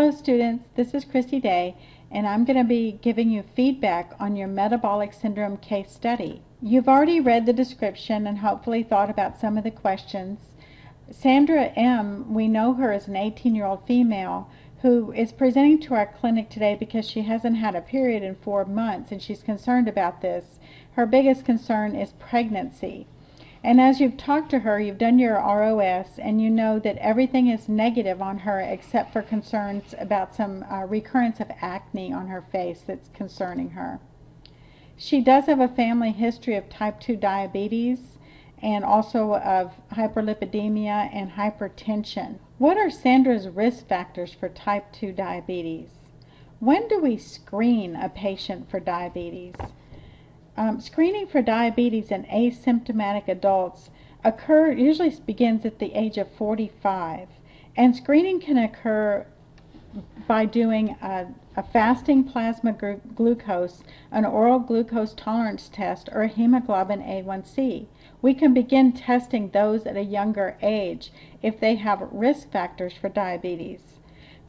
Hello students, this is Christy Day, and I'm going to be giving you feedback on your metabolic syndrome case study. You've already read the description and hopefully thought about some of the questions. Sandra M., we know her as an 18-year-old female who is presenting to our clinic today because she hasn't had a period in 4 months and she's concerned about this. Her biggest concern is pregnancy. And as you've talked to her, you've done your ROS, and you know that everything is negative on her except for concerns about some recurrence of acne on her face that's concerning her. She does have a family history of type 2 diabetes and also of hyperlipidemia and hypertension. What are Sandra's risk factors for type 2 diabetes? When do we screen a patient for diabetes? Screening for diabetes in asymptomatic adults usually begins at the age of 45, and screening can occur by doing a fasting plasma glucose, an oral glucose tolerance test, or a hemoglobin A1C. We can begin testing those at a younger age if they have risk factors for diabetes.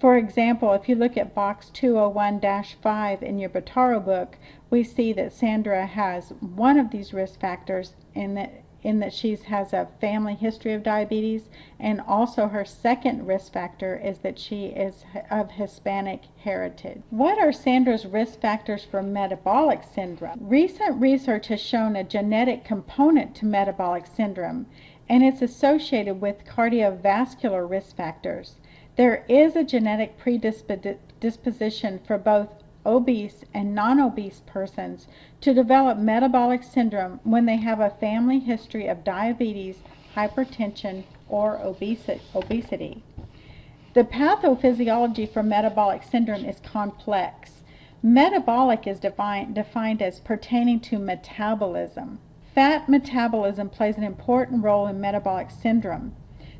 For example, if you look at box 201-5 in your Botaro book, we see that Sandra has one of these risk factors in that she has a family history of diabetes, and also her second risk factor is that she is of Hispanic heritage. What are Sandra's risk factors for metabolic syndrome? Recent research has shown a genetic component to metabolic syndrome, and it's associated with cardiovascular risk factors. There is a genetic predisposition for both obese and non-obese persons to develop metabolic syndrome when they have a family history of diabetes, hypertension, or obesity. The pathophysiology for metabolic syndrome is complex. Metabolic is defined as pertaining to metabolism. Fat metabolism plays an important role in metabolic syndrome.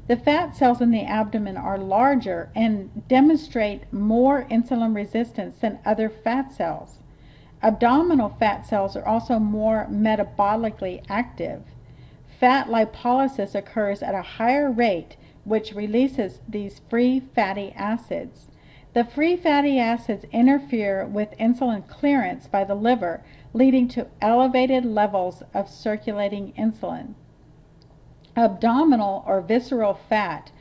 The fat cells in the abdomen are larger and demonstrate more insulin resistance than other fat cells. Abdominal fat cells are also more metabolically active. Fat lipolysis occurs at a higher rate, which releases these free fatty acids. The free fatty acids interfere with insulin clearance by the liver, leading to elevated levels of circulating insulin. Abdominal or visceral fat,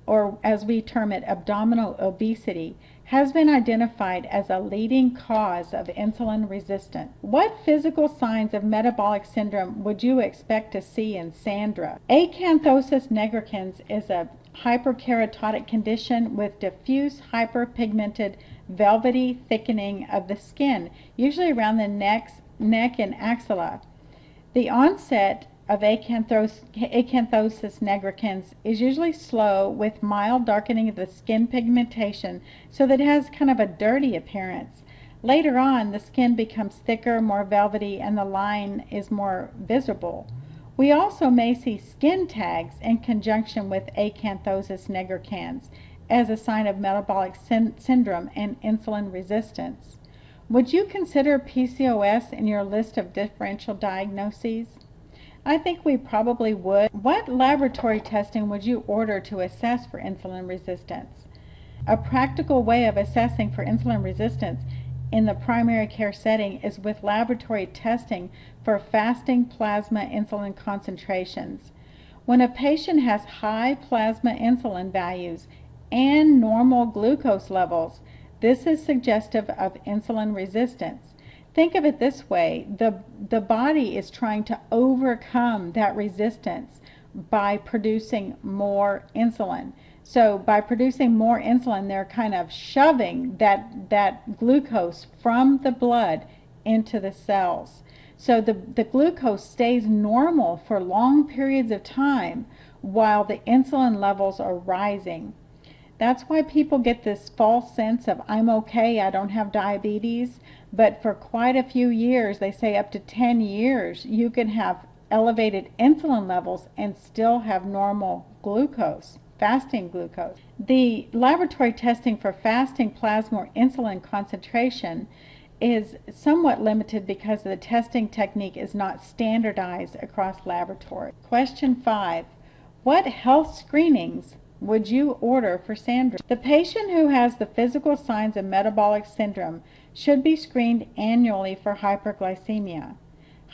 or as we term it, abdominal obesity, has been identified as a leading cause of insulin resistance. What physical signs of metabolic syndrome would you expect to see in Sandra? Acanthosis nigricans is a hyperkeratotic condition with diffuse hyperpigmented velvety thickening of the skin, usually around the neck and axilla. The onset of acanthosis nigricans is usually slow, with mild darkening of the skin pigmentation so that it has kind of a dirty appearance. Later on, the skin becomes thicker, more velvety, and the line is more visible. We also may see skin tags in conjunction with acanthosis nigricans as a sign of metabolic syndrome and insulin resistance. Would you consider PCOS in your list of differential diagnoses? I think we probably would. What laboratory testing would you order to assess for insulin resistance? A practical way of assessing for insulin resistance in the primary care setting is with laboratory testing for fasting plasma insulin concentrations. When a patient has high plasma insulin values and normal glucose levels, this is suggestive of insulin resistance. Think of it this way, the body is trying to overcome that resistance by producing more insulin. So by producing more insulin, they're kind of shoving that glucose from the blood into the cells. So the glucose stays normal for long periods of time while the insulin levels are rising. That's why people get this false sense of, I'm okay, I don't have diabetes. But for quite a few years, they say up to 10 years, you can have elevated insulin levels and still have normal glucose, fasting glucose. The laboratory testing for fasting plasma or insulin concentration is somewhat limited because the testing technique is not standardized across laboratories. Question 5. What health screenings would you order for Sandra? The patient who has the physical signs of metabolic syndrome should be screened annually for hyperglycemia.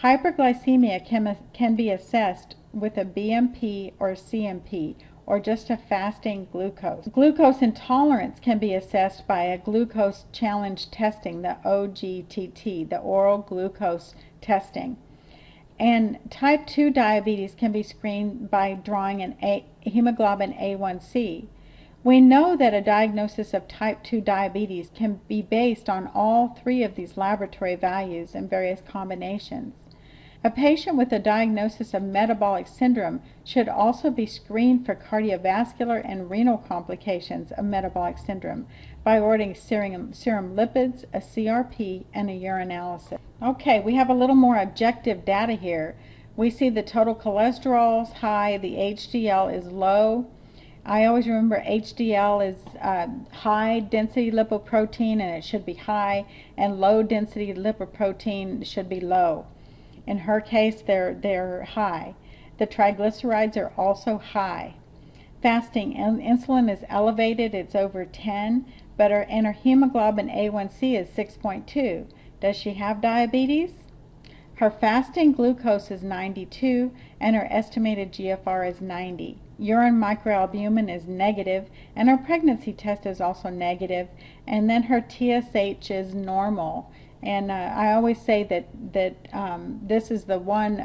Hyperglycemia can be assessed with a BMP or CMP, or just a fasting glucose. Glucose intolerance can be assessed by a glucose challenge testing, the OGTT, the oral glucose testing. And type 2 diabetes can be screened by drawing an hemoglobin A1C. We know that a diagnosis of type 2 diabetes can be based on all three of these laboratory values and various combinations. A patient with a diagnosis of metabolic syndrome should also be screened for cardiovascular and renal complications of metabolic syndrome by ordering serum lipids, a CRP, and a urinalysis. Okay, we have a little more objective data here. We see the total cholesterol is high, the HDL is low. I always remember HDL is high density lipoprotein, and it should be high, and low density lipoprotein should be low. In her case, they're high. The triglycerides are also high. Fasting insulin is elevated, it's over 10, but her hemoglobin A1C is 6.2. Does she have diabetes? Her fasting glucose is 92, and her estimated GFR is 90. Urine microalbumin is negative, and her pregnancy test is also negative, and then her TSH is normal. And I always say that this is the one,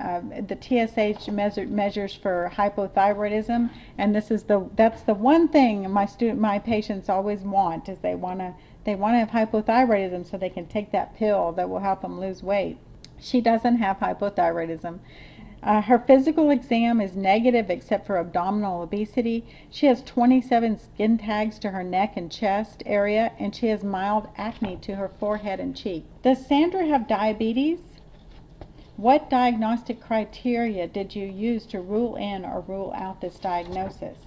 the TSH measures for hypothyroidism, and that's the one thing my patients always want, is they want to have hypothyroidism so they can take that pill that will help them lose weight. She doesn't have hypothyroidism. Her physical exam is negative except for abdominal obesity. She has 27 skin tags to her neck and chest area, and she has mild acne to her forehead and cheek. Does Sandra have diabetes? What diagnostic criteria did you use to rule in or rule out this diagnosis?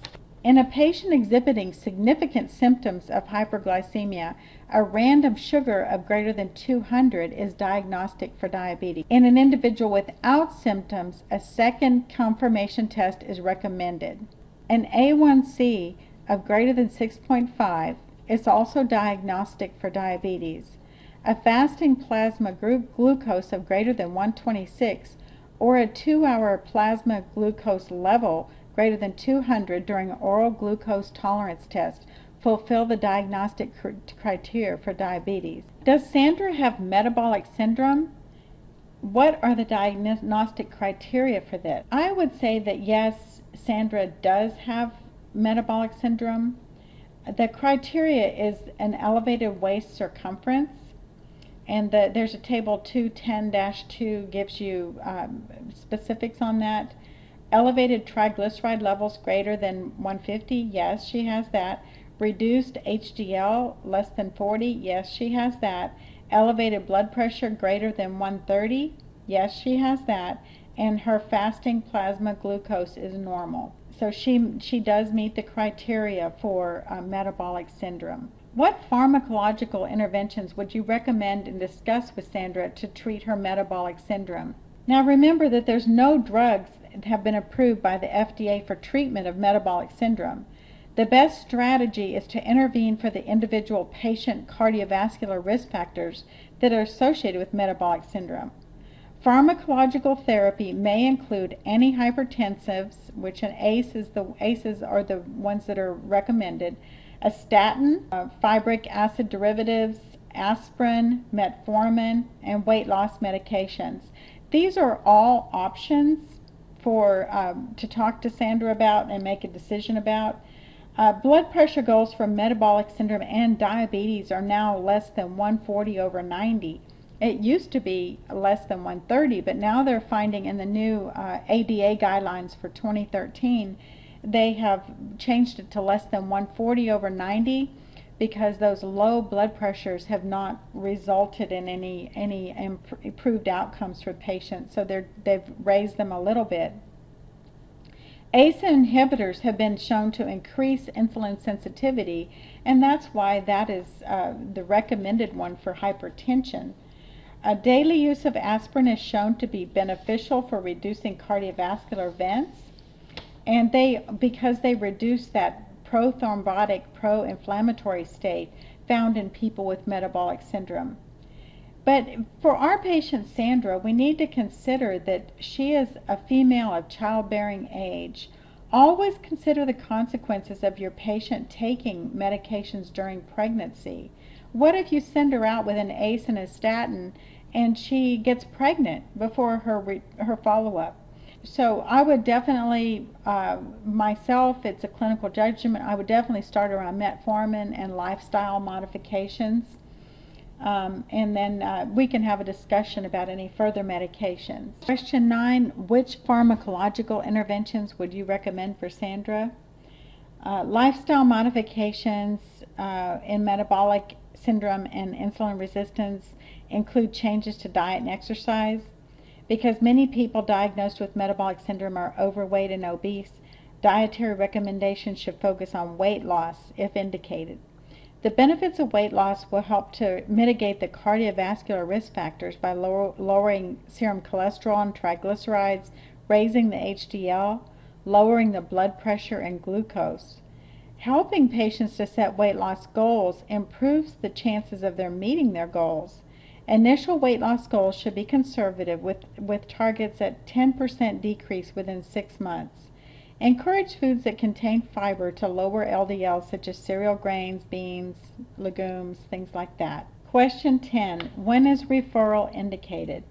In a patient exhibiting significant symptoms of hyperglycemia, a random sugar of greater than 200 is diagnostic for diabetes. In an individual without symptoms, a second confirmation test is recommended. An A1C of greater than 6.5 is also diagnostic for diabetes. A fasting plasma glucose of greater than 126 or a 2-hour plasma glucose level greater than 200 during an oral glucose tolerance test fulfill the diagnostic criteria for diabetes. Does Sandra have metabolic syndrome? What are the diagnostic criteria for this? I would say that yes, Sandra does have metabolic syndrome. The criteria is an elevated waist circumference, and there's a table 210-2 gives you specifics on that. Elevated triglyceride levels greater than 150, yes, she has that. Reduced HDL less than 40, yes, she has that. Elevated blood pressure greater than 130, yes, she has that. And her fasting plasma glucose is normal. So she does meet the criteria for metabolic syndrome. What pharmacological interventions would you recommend and discuss with Sandra to treat her metabolic syndrome? Now remember that there's no drugs that have been approved by the FDA for treatment of metabolic syndrome. The best strategy is to intervene for the individual patient cardiovascular risk factors that are associated with metabolic syndrome. Pharmacological therapy may include antihypertensives, which ACEs are the ones that are recommended, a statin, fibric acid derivatives, aspirin, metformin, and weight loss medications. These are all options to talk to Sandra about and make a decision about. Blood pressure goals for metabolic syndrome and diabetes are now less than 140/90. It used to be less than 130, but now they're finding in the new ADA guidelines for 2013, they have changed it to less than 140/90 because those low blood pressures have not resulted in any improved outcomes for patients. So they've raised them a little bit. ACE inhibitors have been shown to increase insulin sensitivity, and that's why that is the recommended one for hypertension. Daily use of aspirin is shown to be beneficial for reducing cardiovascular events, and because they reduce that prothrombotic, pro-inflammatory state found in people with metabolic syndrome. But for our patient Sandra, we need to consider that she is a female of childbearing age. Always consider the consequences of your patient taking medications during pregnancy. What if you send her out with an ACE and a statin and she gets pregnant before her follow-up? So I would definitely, myself, it's a clinical judgment, I would definitely start her on metformin and lifestyle modifications. And then we can have a discussion about any further medications. Question 9, which pharmacological interventions would you recommend for Sandra? Lifestyle modifications in metabolic syndrome and insulin resistance include changes to diet and exercise. Because many people diagnosed with metabolic syndrome are overweight and obese, dietary recommendations should focus on weight loss if indicated. The benefits of weight loss will help to mitigate the cardiovascular risk factors by lowering serum cholesterol and triglycerides, raising the HDL, lowering the blood pressure and glucose. Helping patients to set weight loss goals improves the chances of their meeting their goals. Initial weight loss goals should be conservative with targets at 10% decrease within 6 months. Encourage foods that contain fiber to lower LDL, such as cereal grains, beans, legumes, things like that. Question 10. When is referral indicated?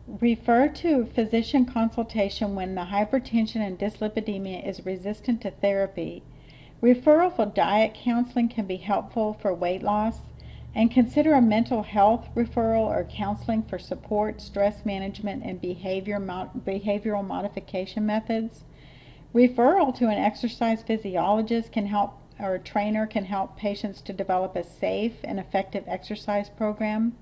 Refer to physician consultation when the hypertension and dyslipidemia is resistant to therapy. Referral for diet counseling can be helpful for weight loss. And consider a mental health referral or counseling for support, stress management, and behavioral modification methods. Referral to an exercise physiologist can help, or a trainer can help patients to develop a safe and effective exercise program.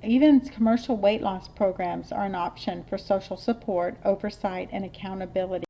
Even commercial weight loss programs are an option for social support, oversight, and accountability.